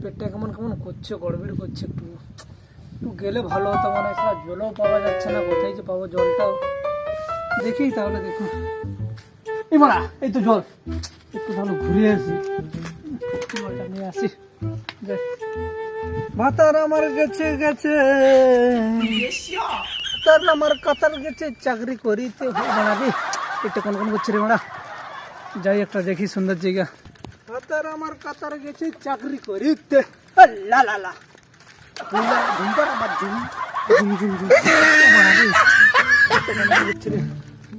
পেটটা কেমন কেমন করছে, গড়বিড় করছে। একটু একটু গেলে ভালো হতো, মানে সারা জলও পাওয়া যাচ্ছে না, কোথায় যে পাবো জলটাও। দেখি তাহলে, দেখুন এই মারা, এই তো জল, একটু তাহলে ঘুরে আসি, জলটা নিয়ে আসি। ভাতার আমার গেছে গেছে, তার আমার কাতার গেছে চাকরি করিতে মারাবি। এটা কোন কোন করছে রে মারা, যাই একটা দেখি সুন্দর জায়গা। ভাতার আমার কাতার গেছে চাকরি করিতে, লা লা লা ঝুমপার আবার ঝুম ঝুম ঝুম ঝুম মারাবি।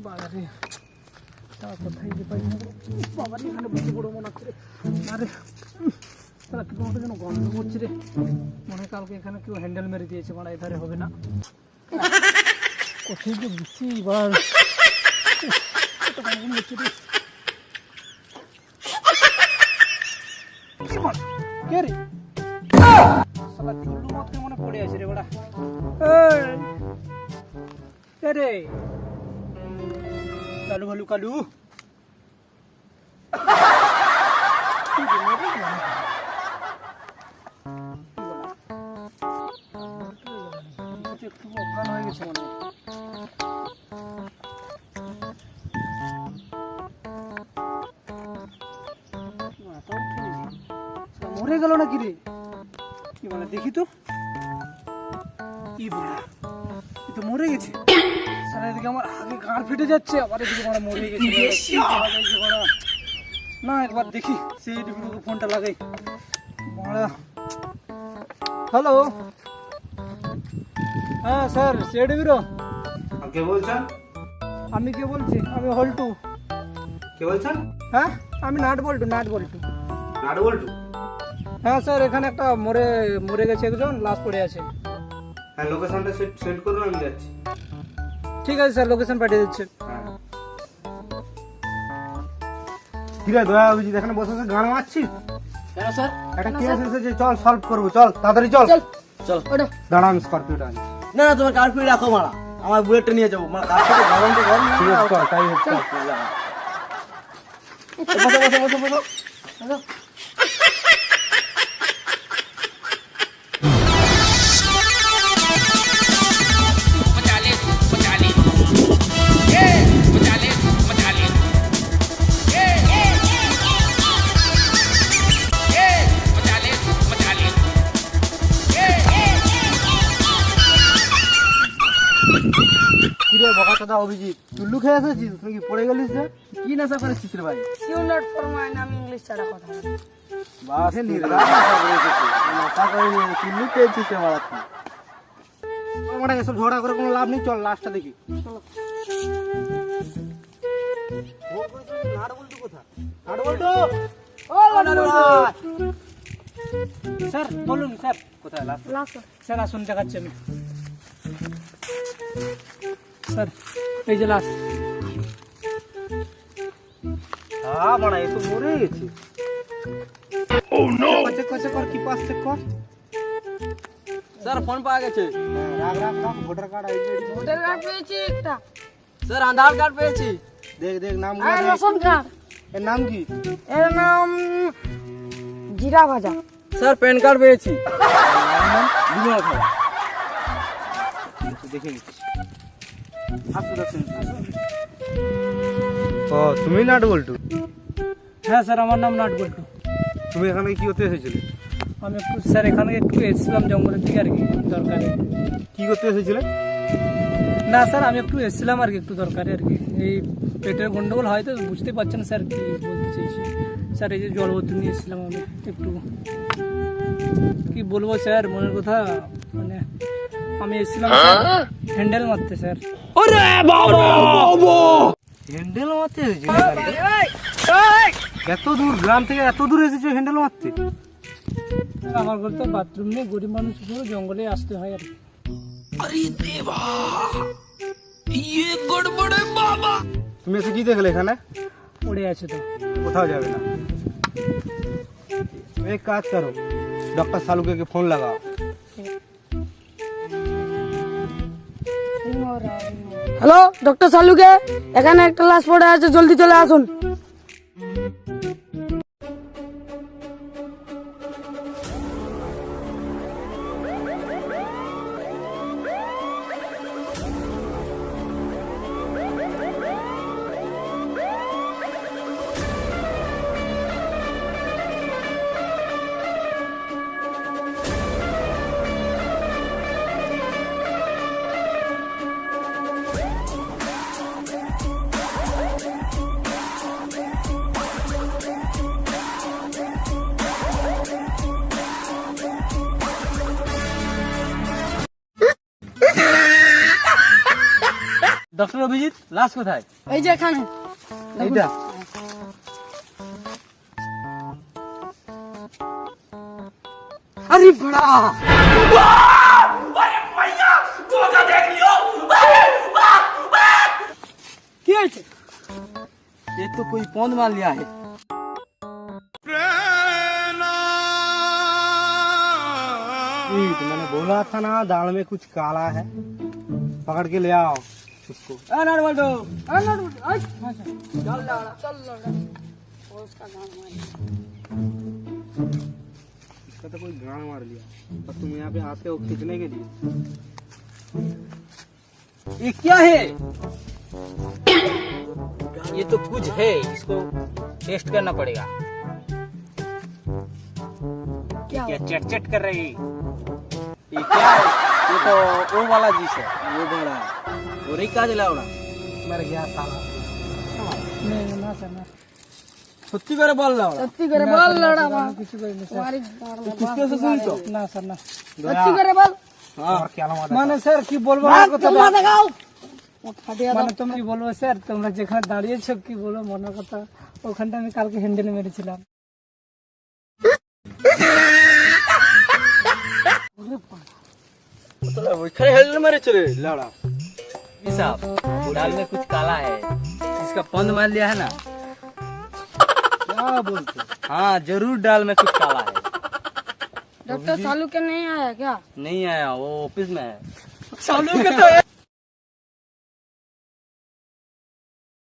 বাড়ারে কোথায় যে পাই না বাবারই, এখানে বসে পড়ো মনে হচ্ছে রে। আরে তারা কি তোমাকে যেন গন্ধ করছে রে, মনে কালকে এখানে কেউ হ্যান্ডেল মেরে দিয়েছে, মারা এধারে হবে না। কোথায় যে বুঝছি এবার, কে রে শালা চুল্লু মতো মনে পড়ে আছে রে বড়া। কে রে কালু ভালু কালু, একটু অজ্ঞান হয়ে গেছে মনে হয়। মরে গেল নাকি রে, কি বলে দেখি তো, কি বলে তো মরে গেছে। সারা এদিকে আমার আগে গাঁড় ফেটে যাচ্ছে, আবার এদিকে মানে মরে গেছে। না একবার দেখি সেই ডিবিরোকে ফোনটা লাগাই। হ্যালো, হ্যাঁ স্যার সে ডিবিরো। কে বলছেন? আমি কে বলছি, আমি হল্টু। কে বলছেন? হ্যাঁ আমি নাট বল্টু, নাট বল্টু। নাট বল্টু? হ্যাঁ স্যার এখানে একটা মরে গেছে একজন, লাশ পড়ে আছে। হ্যাঁ লোকেশনটা সেন্ড করুন, আমি যাচ্ছি। ঠিক আছে স্যার, লোকেশন পাঠিয়ে দিচ্ছে। কিরে দয়া অভিজিৎ, এখানে বসে বসে গান মারছিস? কেন স্যার? একটা কেস এসেছে, চল সলভ করবো, চল তাড়াতাড়ি চল। চল দাঁড়া আমি স্করপিওটা আনি। না না, তোমার কার্পিও রাখো মারা, আমার বুলেটটা নিয়ে যাবো। মারা কার্পিও গরম তো গরম, ঠিক আছে চল, তাই হোক চল। বসো বসো বসো বসো। কিরে বকা দাদা অভিজিৎ, চুল্লু খেয়ে এসেছিস, তুই কি পড়ে গেলিস রে? কি নেশা করেছিস রে ভাই? You not for mine, আমি ইংলিশ ছাড়া কথা বলি। বাস নির্গাত নেশা করে এসেছিস, নেশা করে নিয়ে চুল্লু খেয়েছিস রে মারা তুই। আমরা এসব ঝগড়া করে কোনো লাভ নেই, চল লাস্টটা দেখি। নাট বল্টু কোথায়? নাট বল্টু, ও নাট বল্টু। স্যার বলুন স্যার, কোথায় লাস্ট? লাস্ট স্যার আসুন দেখাচ্ছি আমি। স্যার এই যে লাশ। হ্যাঁ মারা এ তো মরে গেছে। ও নো, চেক কর কি পাস চেক কর। স্যার ফোন পাওয়া গেছে। রাখ রাখ রাখ, voter card ID. Voter card পেয়েছি একটা। স্যার আধার কার্ড পেয়েছি। দেখ দেখ নাম আর রেশন কার্ড। এর নাম কি? এর নাম জিরা ভাজা। স্যার প্যান কার্ড পেয়েছি। বিমল খাওয়া। দেখে নিচ্ছি। ও তুমি নাট বল্টু? হ্যাঁ স্যার আমার নাম নাট বল্টু। তুমি এখানে কি করতে এসেছিলে? আমি একটু স্যার এখানে একটু এসেছিলাম জঙ্গলের দিকে আর কি, দরকারে। কি করতে এসেছিলে? না স্যার আমি একটু এসেছিলাম আর কি, একটু দরকারে আর কি। এই পেটের গন্ডগোল হয়তো বুঝতে পারছেন স্যার কি বলতে চাইছি। স্যার এই যে জল বোতল নিয়ে এসেছিলাম আমি, একটু কি বলবো স্যার মনের কথা, মানে আমি এসেছিলাম হ্যান্ডেল মারতে স্যার। হ্যান্ডেল মারতে এসেছিলে? এত দূর গ্রাম থেকে এত দূর এসেছো হ্যান্ডেল মারতে? আমার ঘর তো বাথরুম নেই, গরিব মানুষ হিসেবে জঙ্গলে আসতে হয় আর কি। তুমি এসে কি দেখলে এখানে? পড়ে আছে তো। কোথাও যাবে না, एक काज करो, डॉक्टर सालुके के फोन लगाओ। হ্যালো ডক্টর সালুকে, এখানে একটা লাশ পড়ে আছে, জলদি চলে আসুন। ডক্টর অভিজিৎ, লাশ কোথায়? এই যে এখানে। এইটা আরে বড়া কি হয়েছে? ये तो कोई पौंद मार लिया है। मैंने बोला था ना दाल में कुछ काला है, पकड़ के ले आओ उसको। इसका तो कोई गाड़ मार लिया और तुम यहाँ पे आते हो खींचने के लिए। ये क्या है? ये तो कुछ है, इसको टेस्ट करना पड़ेगा। क्या क्या चट चट कर रही? ये क्या है? ये तो वो वाला जिस है, वो बड़ा है। वो नहीं कहा जला उड़ा। मर गया साला। না স্যার না, सच्ची करे बोल रहा সত্যি করে বল লড়া মা। কিছু করিনি স্যার। তোমারই किसके से सुन तो? না স্যার না, সত্যি করে বল। और क्या लगा মানে স্যার কি বলবো আমার কথা, তোমরা দেখাও। ও ফাটিয়ে দাও। মানে তোমরা কি বলবো স্যার, তোমরা যেখানে দাঁড়িয়েছো কি বলবো মনের কথা, ওখানটা আমি কালকে হ্যান্ডেল মেরেছিলাম। तो वो खड़े हेल मारे चले लड़ा। साहब, दाल में कुछ काला है, इसका पंद मार लिया है ना? क्या बोलते? हाँ, जरूर दाल में कुछ काला है। डॉक्टर सालू के नहीं आया क्या? नहीं आया, वो ऑफिस में है। सालू के तो